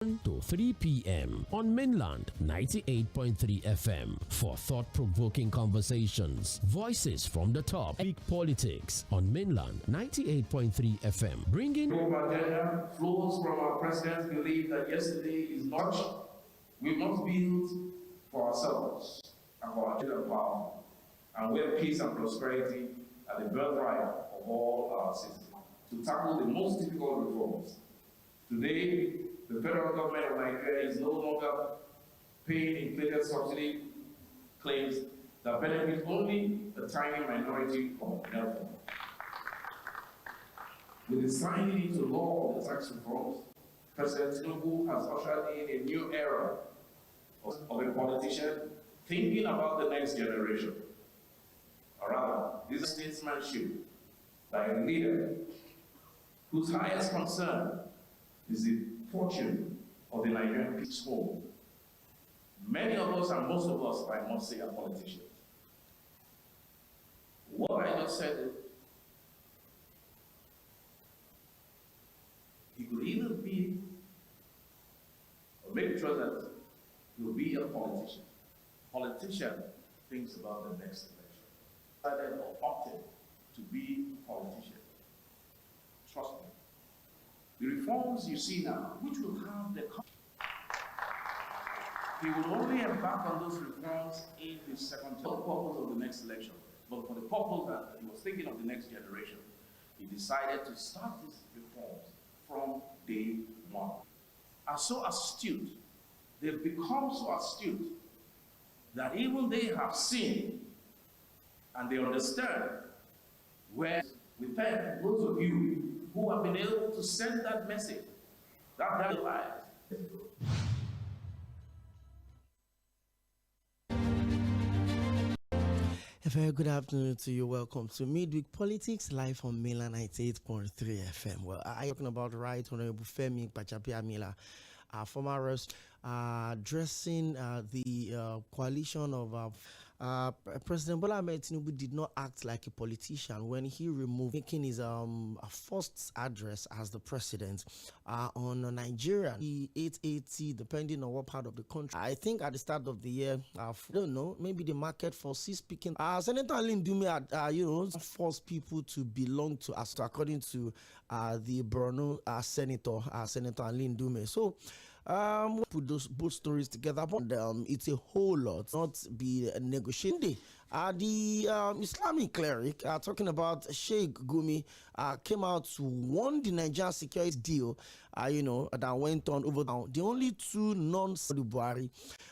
to 3 p.m. on Mainland 98.3 FM for thought-provoking conversations. Voices from the top. Big politics on Mainland 98.3 FM. Bringing agenda flows from our president's belief that yesterday is not. We must build for ourselves and for our children power, and where peace and prosperity are the birthright of all our citizens. To tackle the most difficult reforms. Today, the federal government of Nigeria is no longer paying inflated subsidy claims that benefit only a tiny minority of Americans. With the signing into law of the tax reforms, President Tinubu has ushered in a new era of a politician thinking about the next generation. Or rather, this is statesmanship by a leader whose highest concern is the fortune of the Nigerian people's home. Many of us, and most of us, I must say, are politicians. What I just said, he could either be, or make sure that he'll be a politician. Politician thinks about the next election. Decided or opted to be a politician. Trust me. The reforms you see now, which will have the... He will only embark on those reforms in his second term. For the purpose of the next election, but for the purpose that he was thinking of the next generation, he decided to start these reforms from day one. Are so astute, they've become so astute, that even they have seen and they understand where we thank those of you who have been able to send that message, that life. A very good afternoon to you. Welcome to Midweek Politics live on Mainland 98.3 FM. Well, I'm talking about Right Honorable Femi Gbajabiamila, former arrest, addressing the coalition of President Bola Ahmed Tinubu did not act like a politician when he making his first address as the president on Nigeria. The 880, depending on what part of the country. I think at the start of the year, I don't know, maybe the market for speaking. Senator Lindumi forced people to belong to us, according to the Borno Senator Lindumi. So. Put those both stories together, but it's a whole lot, not be negotiating. The Islamic cleric talking about Sheikh Gumi came out to warn the Nigerian security deal, that went on over the only two non-Saudi Buhari,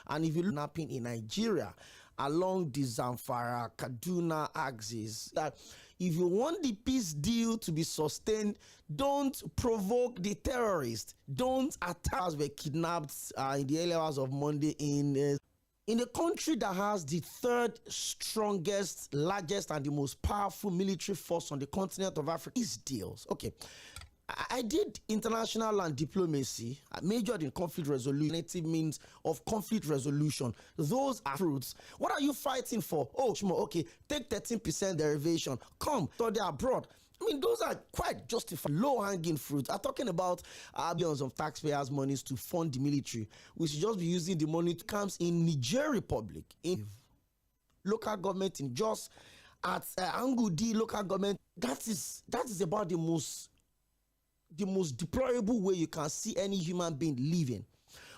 and if you look napping in Nigeria along the Zamfara Kaduna axis, that if you want the peace deal to be sustained, don't provoke the terrorists. Don't attack us. Were kidnapped in the early hours of Monday in a country that has the third strongest, largest, and the most powerful military force on the continent of Africa. These deals, okay. I did international and diplomacy. I majored in conflict resolution. Native means of conflict resolution. Those are fruits. What are you fighting for? Oh, okay, take 13% derivation. Come, study abroad. I mean, those are quite justified, low-hanging fruit. I'm talking about billions of taxpayers' monies to fund the military. We should just be using the money that comes in Niger Republic, in local government, in Jos, at Angudi local government. That is about the most deplorable way you can see any human being living.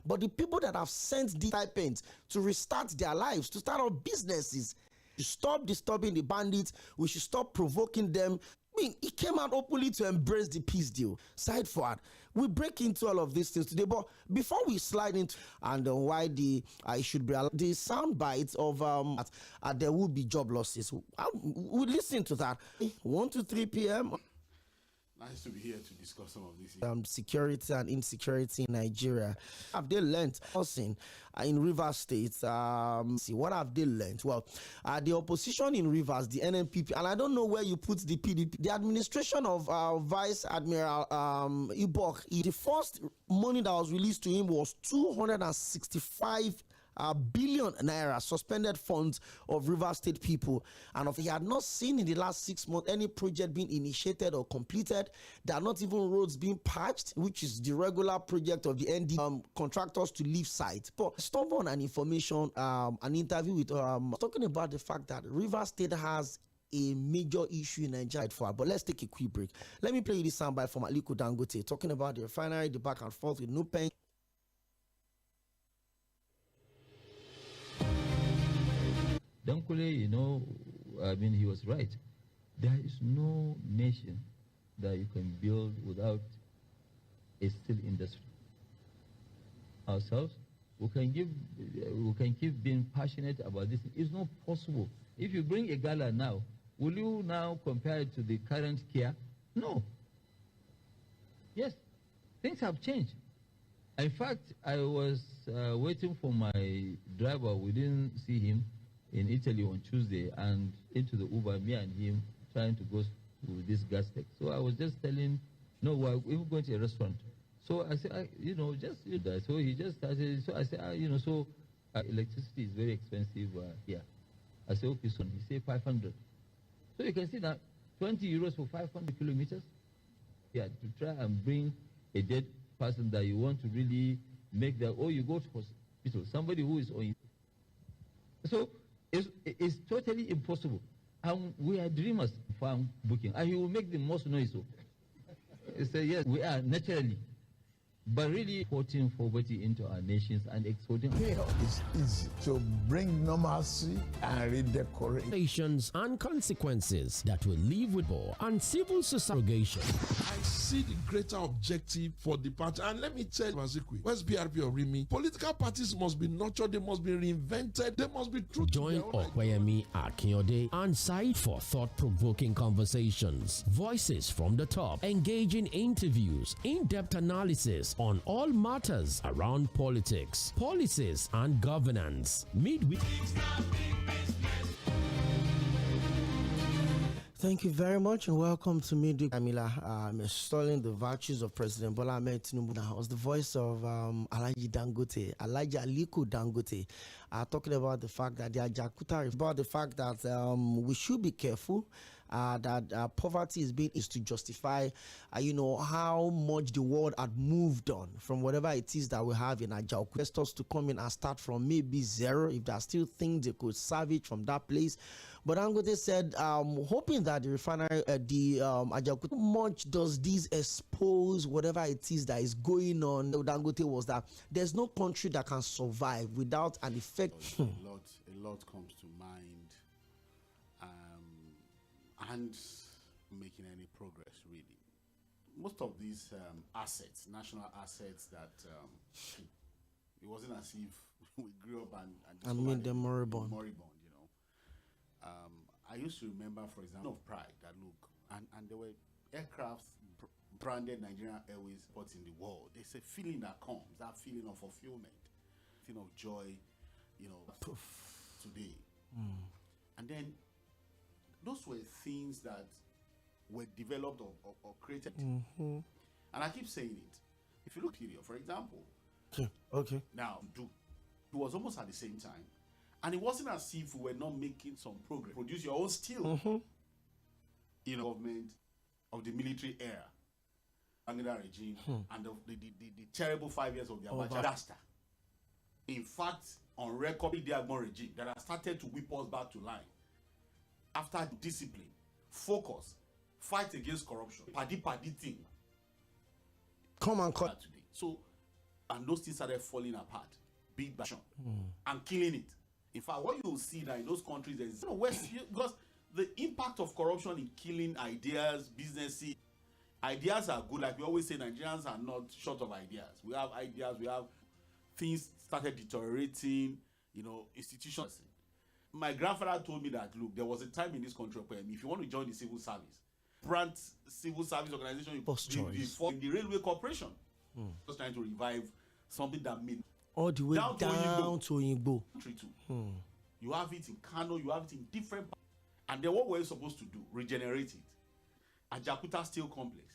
But the people that have sent these stipends to restart their lives, to start up businesses, to stop disturbing the bandits, we should stop provoking them. I mean, he came out openly to embrace the peace deal. Side forward, we break into all of these things today. But before we slide into and why it should be the sound bites of there will be job losses, we listen to that 1 to 3 p.m. Nice to be here to discuss some of these security and insecurity in Nigeria. Have they learned housing in Rivers State? See, what have they learned? Well, the opposition in Rivers, the NNPP, and I don't know where you put the PDP. The administration of Vice Admiral Ibok, the first money that was released to him was 265 billion naira suspended funds of Rivers State people, and he had not seen in the last 6 months any project being initiated or completed. There are not even roads being patched, which is the regular project of the ND contractors to leave site. But stubborn and information, an interview with talking about the fact that Rivers State has a major issue in Nigeria. But let's take a quick break. Let me play you this soundbite from Aliko Dangote talking about the refinery, the back and forth with Nupen. Dankule, he was right. There is no nation that you can build without a steel industry. Ourselves, we can keep being passionate about this. It's not possible. If you bring a gala now, will you now compare it to the current Kia? No. Yes, things have changed. In fact, I was waiting for my driver. We didn't see him in Italy on Tuesday, and into the Uber, me and him trying to go to this gas tech. So I was just telling, no, we're going to a restaurant. So I said, just do that. So he just started. So I said, electricity is very expensive here. I said, okay, son. He said 500. So you can see that 20 euros for 500 kilometers. Yeah, to try and bring a dead person that you want to really make that, or you go to hospital, somebody who is on. So it's totally impossible. And we are dreamers for booking. And he will make the most noise. He said, yes, we are naturally. But really exporting poverty into our nations and exporting. It's easy to bring normalcy and redecorate nations and consequences that will live with war and civil society. I see the greater objective for the party. And let me tell you, where's BRP or Rimi? Political parties must be nurtured, they must be reinvented, they must be true. Join Okwayemi Akinyode and side for thought-provoking conversations, voices from the top, engaging interviews, in-depth analysis on all matters around politics, policies, and governance. Midweek. Thank you very much and welcome to Midweek. I'm extolling the virtues of President Bola Ahmed Tinubu. I was the voice of Alhaji Dangote, Alhaji Aliko Dangote, talking about the fact that the Ajakuta, about the fact that we should be careful that poverty is to justify, how much the world had moved on from whatever it is that we have in Ajakuta. Investors to come in and start from maybe zero if there are still things they could salvage from that place. But Dangote said, hoping that the refinery, Ajakuta, how much does this expose whatever it is that is going on? Dangote was that there's no country that can survive without an effect. A lot comes to mind. And making any progress, really. Most of these assets, national assets, that it wasn't as if we grew up and made them moribund. I used to remember, for example, of pride that look, and there were aircrafts branded Nigerian Airways ports in the world. There's a feeling that comes, that feeling of fulfillment, feeling of joy, today. And then those were things that were developed or created. And I keep saying it. If you look here, for example, okay. Now, it was almost at the same time. And it wasn't as if we were not making some progress. Produce your own steel. Government of the military era, Angela regime, and the terrible 5 years of the Abacha disaster. In fact, on record, the Agbon regime that has started to whip us back to line. After discipline, focus, fight against corruption, paddy thing. Come and cut today. So, and those things started falling apart, big bang, and killing it. In fact, what you will see that in those countries is because the impact of corruption in killing ideas, businesses. Ideas are good, like we always say. Nigerians are not short of ideas. We have ideas. We have things started deteriorating. Institutions. My grandfather told me that, look, there was a time in this country where if you want to join the civil service, brand civil service organization, you in the railway corporation. Just trying to revive something that made all the way down to Oyingbo. You have it in Kano, you have it in different parts. And then what were you supposed to do? Regenerate it. Ajakuta Steel Complex.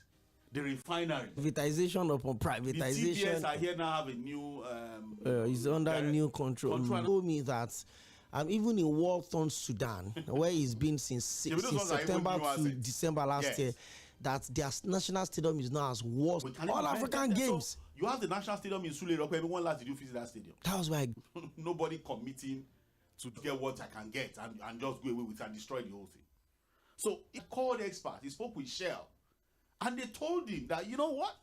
the refinery. Privatization upon privatization. The TBS are here now have a new. He's under new control. Told me that even in war-torn Sudan, where he's been since September to December last year, that their national stadium is now as worst. All African games. So you have the national stadium in Sulero. Everyone likes to visit that stadium. That was why nobody committing to get what I can get and just go away with it and destroy the whole thing. So he called experts. He spoke with Shell, and they told him that, you know what,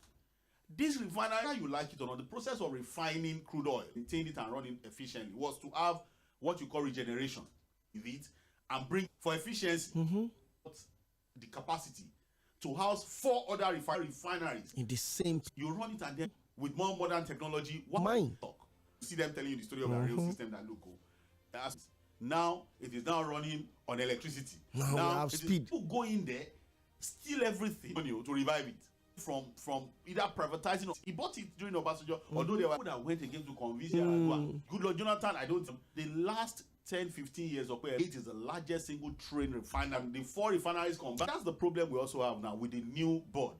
this refinery, you like it or not, the process of refining crude oil, maintain it and run it efficiently, was to have what you call regeneration with it and bring for efficiency the capacity to house 4 other refineries in the same. You run it and then with more modern technology. Mine. Talk. See them telling you the story of the rail system that look. Now it is now running on electricity. Now we have speed. People go in there, steal everything to revive it from either privatizing or he bought it during Obasanjo. Although there were people that went against to convince Good Lord Jonathan, I don't. The last 10-15 years of where it is the largest single train refinery. The 4 refineries combined. That's the problem we also have now with the new board.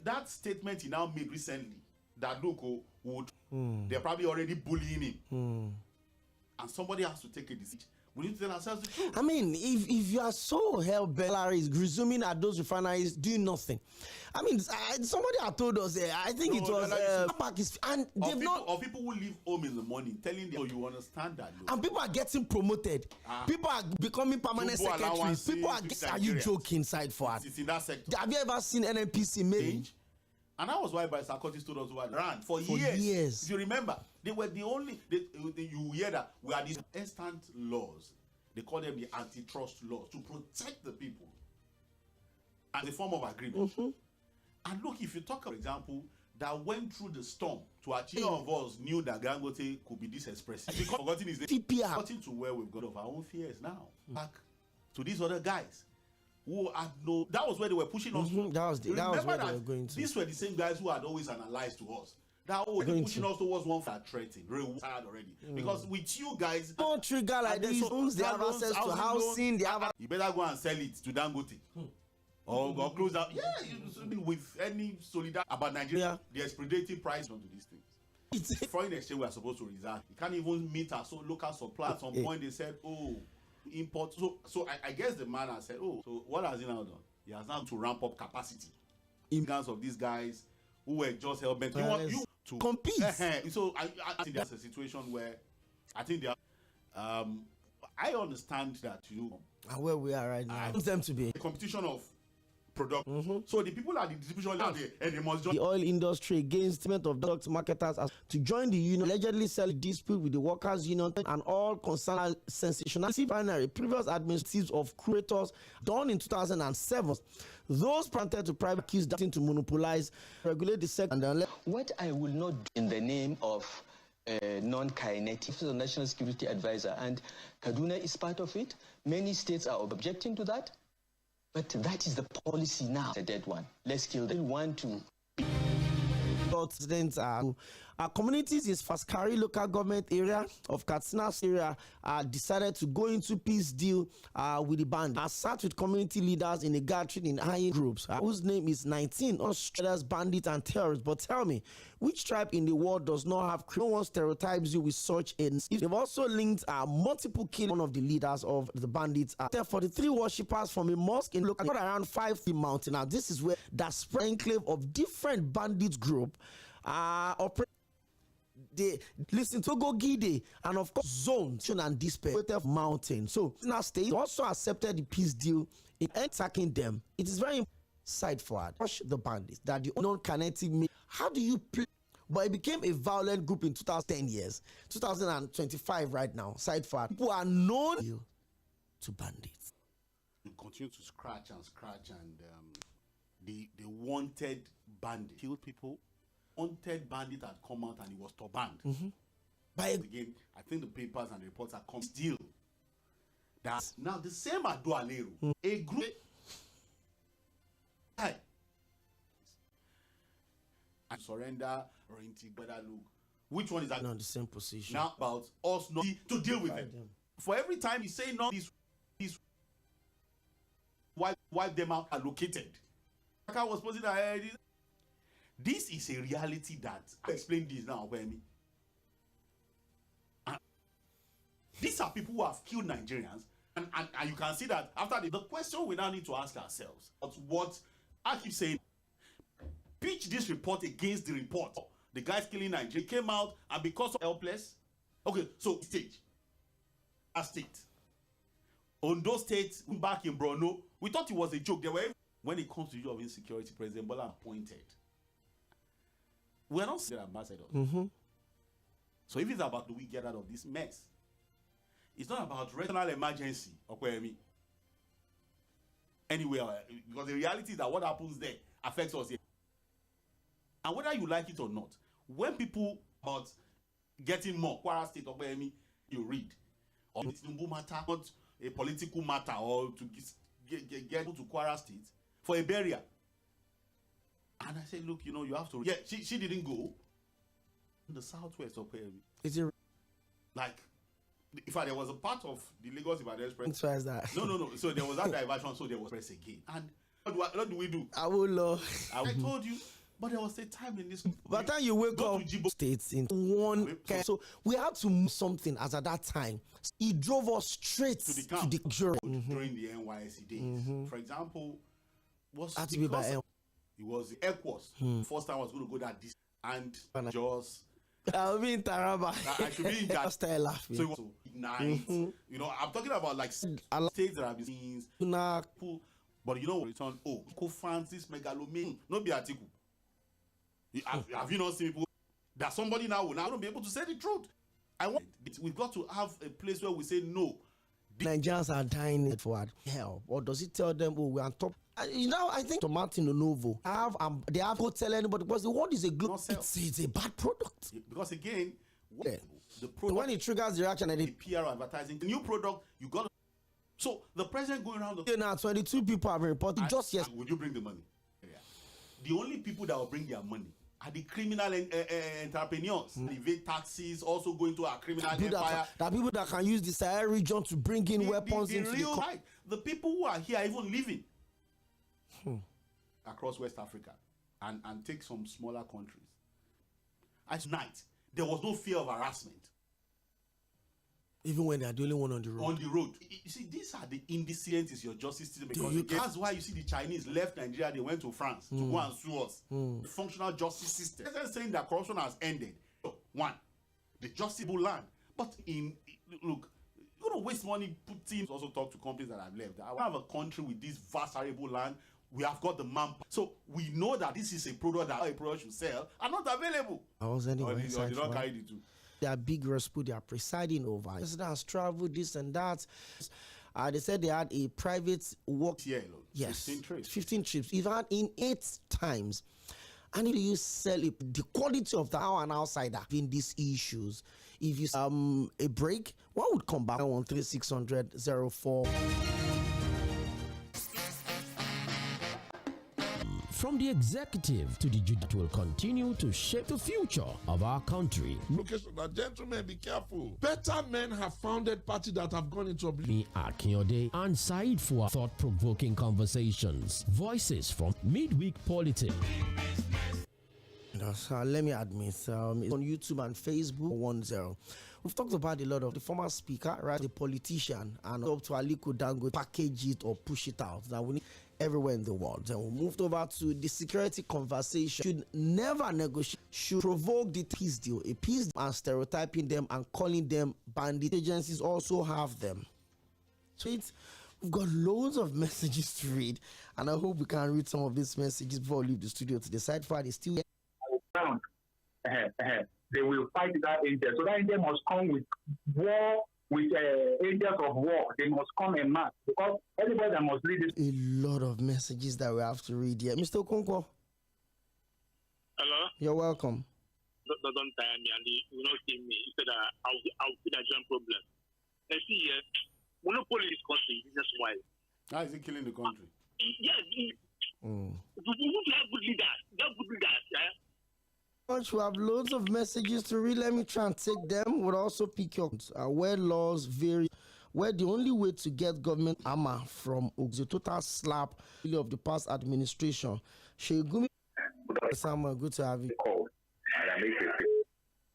That statement he now made recently that Loko would they're probably already bullying him. And somebody has to take a decision. We need to tell ourselves the truth. I mean, if you are so hell-bent, resuming at those refineries doing nothing. I mean, somebody had told us, I think it was, and they've not. Or people who leave home in the morning telling them, you understand that. And people are getting promoted. People are becoming permanent secretaries. People are you joking, side for us? It's in that sector. Have you ever seen NNPC made? And that was why by Sarkozy told us who had ran for years. If you remember, they were the only. You hear that we are these instant laws. They call them the antitrust laws to protect the people as a form of agreement. And look, if you talk, for example, that went through the storm to achieve, of us knew that Dangote could be this expressive. Because forgotten his name. Forgotten to where we've got of our own fears now. Back to these other guys. Who had no, that was where they were pushing us. That was where they were going to. These were the same guys who had always analyzed to us. That they're pushing us towards one for threatening. Real tired already. Because with you guys, don't trigger like these homes, they have access to housing, they have. You better go and sell it to Dangote. Or close out. Yeah, with any solidarity about Nigeria, there's predating price onto these things. It's foreign exchange we are supposed to reserve. You can't even meet our local supply. At some point they said, import. So I guess the man has said, so what has he now done? He has now to ramp up capacity. In terms of these guys who were just hell-bent. You want you to compete. So I think there's a situation where I think they are, I understand that and where we are right now. Them to be a competition of product. So the people at the distribution and they must join. The oil industry against statement of product marketers as to join the union, allegedly sell dispute with the workers union and all concerned sensationality binary previous administratives of curators done in 2007. Those planted to private keys that to monopolize, regulate the sector. And what I will not do in the name of non-kinetic, the National Security Advisor, and Kaduna is part of it. Many states are objecting to that. But that is the policy now, the dead one. Let's kill them. We want to. Residents our communities in Faskari local government area of Katsina area decided to go into peace deal with the band. I sat with community leaders in a gathering in high groups whose name is 19 Australians, bandits and terrorists. But tell me, which tribe in the world does not have no one stereotypes you with such ends? They've also linked multiple killing one of the leaders of the bandits. 43 worshippers from a mosque in local around 5 mountain. Now this is where that spread enclave of different bandits group operate. They listen to Gide and of course zones and despair mountain. So now state also accepted the peace deal in attacking them. It is very side forward. Push the bandits that the non-kinetic. How do you play? But it became a violent group in 2010 years, 2025 right now. Side forward, people are known to bandits. You continue to scratch and the wanted bandit killed people. Wanted bandit had come out and he was to banned. But again, I think the papers and the reports are come still. That's now the same at Doualero. A group. And surrender or whether look. Which one is that? On the same position. Now about us not to deal with them. For every time you say no, these wipe them out allocated. I was posting that this is a reality that I explain this now, Okwemi. These are people who have killed Nigerians, and you can see that after the question we now need to ask ourselves, what I keep saying, pitch this report against the report. The guys killing Nigeria came out, and because of helpless, okay, so state, a state, Ondo State, back in Borno, we thought it was a joke. They were, when it comes to the issue of insecurity, President Bola appointed. We're not saying ambassadors. So if it's about do we get out of this mess, it's not about regional emergency, okay? Anyway, because the reality is that what happens there affects us here. And whether you like it or not, when people about getting more Kwara State, okay, you read, or it's no matter, not a political matter, or to get to Kwara State for a burial. And I said, look, you have to. Yeah, she didn't go. In the southwest, okay. Is it like? In fact, there was a part of the Lagos Ibadan Express. Why is that? No. So there was that diversion, so there was press again. And what do we do? I will. I told you, but there was a time in this. By the time you wake up, states in one. So we had to move something as at that time. He drove us straight to the camp during the NYSC days. For example, had to be by it was the Airquos. First time I was going to go that distance, and just. I'll be in Taraba. I should be in that. Start laughing. So it was night. I'm talking about like states that have been seen. But return. Co-fans this megalomane. No be article. Have you not seen people that somebody now will not be able to say the truth? We've got to have a place where we say no. Nigerians are dying for hell. Or does it tell them, we're on top? I think to Martin Onovo, they have to tell anybody because the word is a global. It's a bad product. Because again, the product, when it triggers the reaction and the PR advertising, the new product, you got. So the president going around. Now 22 people have been reported just yesterday. Would you bring the money? Yeah. The only people that will bring their money are the criminal entrepreneurs. Evade taxes, also going to our criminal empire. That people that can use the Sahel region to bring in weapons into the country. The people who are here are even living across West Africa and take some smaller countries. At night, there was no fear of harassment. Even when they are the only one on the road. On the road. You see, these are the indecencies your justice system. Because that's why you see the Chinese left Nigeria, they went to France to go and sue us. The functional justice system. They're saying that corruption has ended. One, the justiciable land. But look, you're going to waste money putting. Also talk to companies that have left. I have a country with this vast arable land. We have got the manpower. So we know that this is a product that a product should sell are not available. I was anyway. Or they don't carry the two. They are big responsible. They are presiding over. President has traveled this and that. They said they had a private work. Yeah, yes, 15 trips. Even in 8 times. And if you sell it, the quality of the hour and outsider in these issues. If you a break, what would come back? 1360004. From the executive to the judiciary will continue to shape the future of our country. Location, gentlemen, be careful. Better men have founded parties that have gone into oblivion. Me, Akinyode, and Said for thought-provoking conversations. Voices from Midweek Politics. Let me admit, it's on YouTube and Facebook 10. We've talked about a lot of the former speaker, right? The politician, and up to Aliko Dangote, package it or push it out. That we need everywhere in the world. Then we moved over to the security conversation. Should never negotiate, should provoke the peace deal. A peace deal and stereotyping them and calling them bandit. Agencies also have them. So we've got loads of messages to read, and I hope we can read some of these messages before we leave the studio to decide for it. Still they will fight that angel. So that angel must come with war, with angels of war. They must come en masse because everybody that must read it. A lot of messages that we have to read here. Mr. Okonkwo. Hello? You're welcome. Don't tire me and you will not see me. He said I'll see that giant problem. And see here, monopoly is costing business wise. How is it killing the country? Yes. You have good leaders. Yeah? We have loads of messages to read. Let me try and take them. We'll also pick your where laws vary where the only way to get government armor from the total slap of the past administration. Sheikh Samuel, good to have you.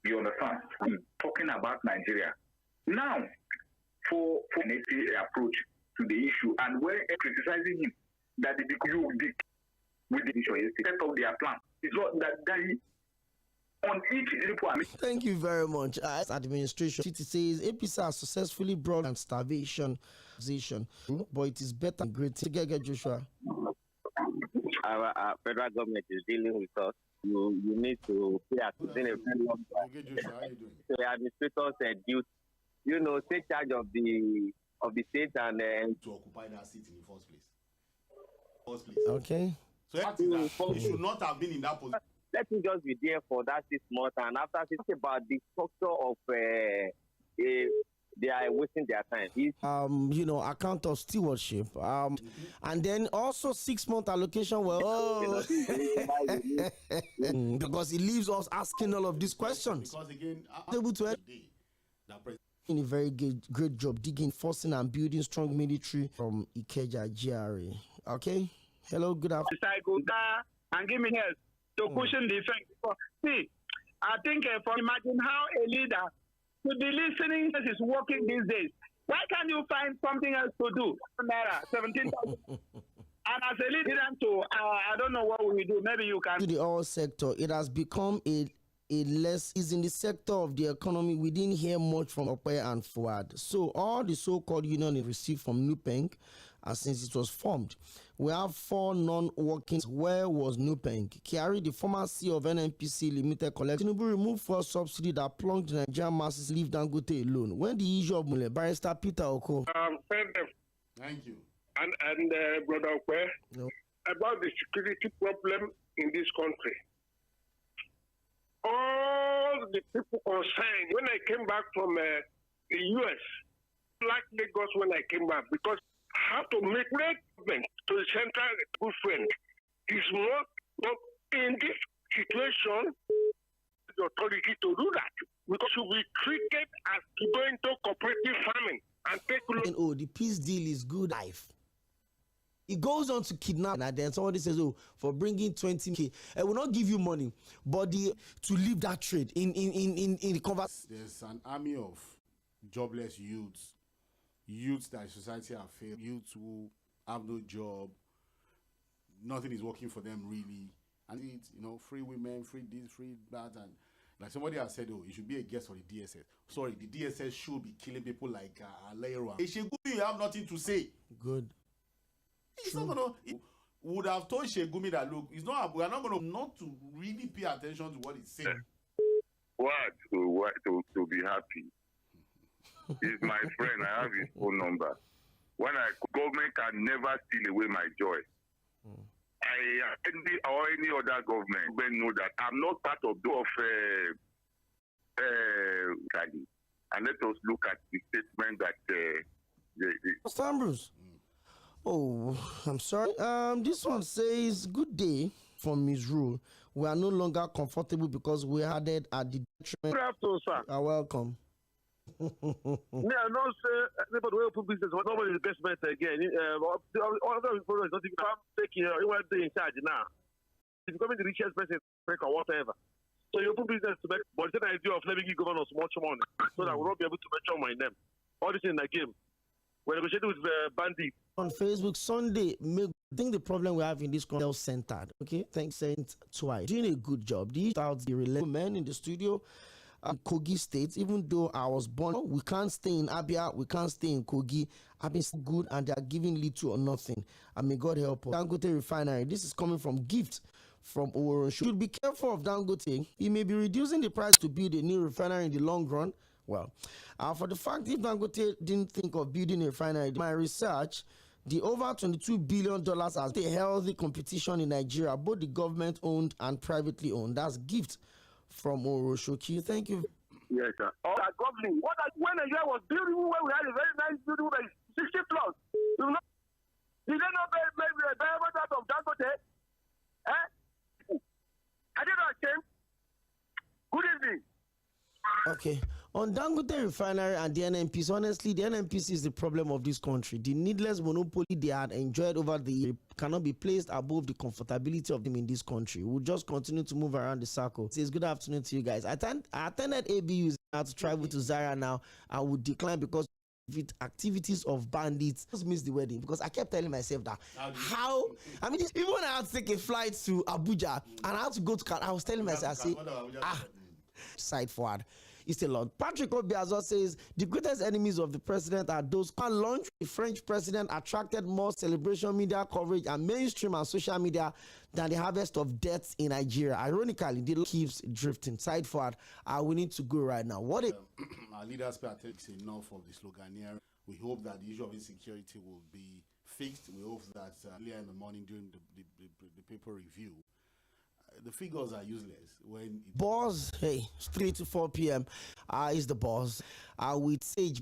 You understand? I'm talking about Nigeria. Now, for an approach to the issue, and we're criticizing him that you did with the issue, set of their plan. It's not that on each report. Thank you very much. As administration, it says APC has successfully brought down starvation position, but it is better than great. Joshua. Our federal government is dealing with us. You need to pay attention. So the administrators duty, take charge of the state and to occupy that seat in the first place. Okay. So you should not have been in that position. Let me just be there for that 6 months, and after it's about the structure of they are wasting their time. Account of stewardship. And then also 6 month allocation. Well, because it leaves us asking all of these questions. Because again, able to in a very great job digging, forcing and building strong military from Ikeja GRA. Okay. Hello, good afternoon. And give me help to cushion the effect. See, I think imagine how a leader to be listening is working these days. Why can't you find something else to do? 17,000. And as a leader, I don't know what we do. Maybe you can. To the oil sector, it has become is in the sector of the economy. We didn't hear much from Ope and Fuad. So all the so-called union is received from NUPENG since it was formed. We have 4 non-working. Where was NUPENG? Kyari, the former CEO of NNPC Limited, collected Tinubu removed fuel subsidy that plunged the Nigerian masses, leave Dangote alone. When the issue of Mule, Barrister Peter Oko. Thank you. And Brother Ope, about the security problem in this country. All the people concerned, when I came back from the US, like Lagos when I came back, because I have to make government to the central good friend. It's not in this situation the authority to do that, because you will be treated as to go into cooperative farming and take a look. The peace deal is good life. It goes on to kidnap, and then somebody says, for bringing 20K, I will not give you money, but to leave that trade in the conversation. There's an army of jobless youths that society have failed, youths who have no job, nothing is working for them really, and it's free women, free this, free that, and like somebody has said, it should be a guest for the DSS. Sorry, the DSS should be killing people like Leira. You have nothing to say. Good. It's not gonna. Would have told Shegumi that look, we are not gonna not to really pay attention to what he's saying. What to be happy? He's my friend. I have his phone number. Government can never steal away my joy. Any other government know that I'm not part of and let us look at the statement that Ambrose. Oh, I'm sorry. This one says, good day from Mɪᴅ. We are no longer comfortable because we added at the detriment. Good afternoon, sir. Welcome. I don't say anybody will open business, but nobody is the best bet again. All of them is not even taking you want to in charge now. It's becoming the richest person or whatever. So you open business to make, but it's an idea of letting you governors much money so that we won't be able to mention my name. All this in the game. We're negotiating with the bandit. On Facebook Sunday, I think the problem we have in this country is self-centered. Okay, thanks, Saint twice. Doing a good job. These are the reliable men in the studio. Kogi State, even though I was born, we can't stay in Abia, we can't stay in Kogi. I've been so good and they are giving little or nothing. And may God help us. Dangote Refinery, this is coming from gift from Oworon. Should be careful of Dangote. He may be reducing the price to build a new refinery in the long run. Well, for the fact if Dangote didn't think of building a refinery, my research, the over $22 billion has a healthy competition in Nigeria, both the government owned and privately owned. That's gift from Oroshoki. Thank you. Yes, sir. Government. When Nigeria was building, where we had a very nice building, 60 plus. Did they not maybe a diamond out of Dangote? I did not change. Good evening. Okay. On Dangote Refinery and the NNPC, honestly, the NNPC is the problem of this country. The needless monopoly they had enjoyed over the year cannot be placed above the comfortability of them in this country. We'll just continue to move around the circle. It says good afternoon to you guys. I attended ABUs now to travel to Zaria now. I would decline because with activities of bandits. Just missed the wedding because I kept telling myself that even when I had to take a flight to Abuja and I had to go to I was telling myself, side forward. It's a lot. Patrick Obiazo says the greatest enemies of the president are those who launched the French president attracted more celebration media coverage and mainstream and social media than the harvest of deaths in Nigeria. Ironically, the keeps drifting. Side forward, we need to go right now. What our leaders takes enough of the sloganeering. We hope that the issue of insecurity will be fixed. We hope that earlier in the morning during the paper review, the figures are useless. When boss, hey, 3 to 4 p.m. Is the boss with Sage.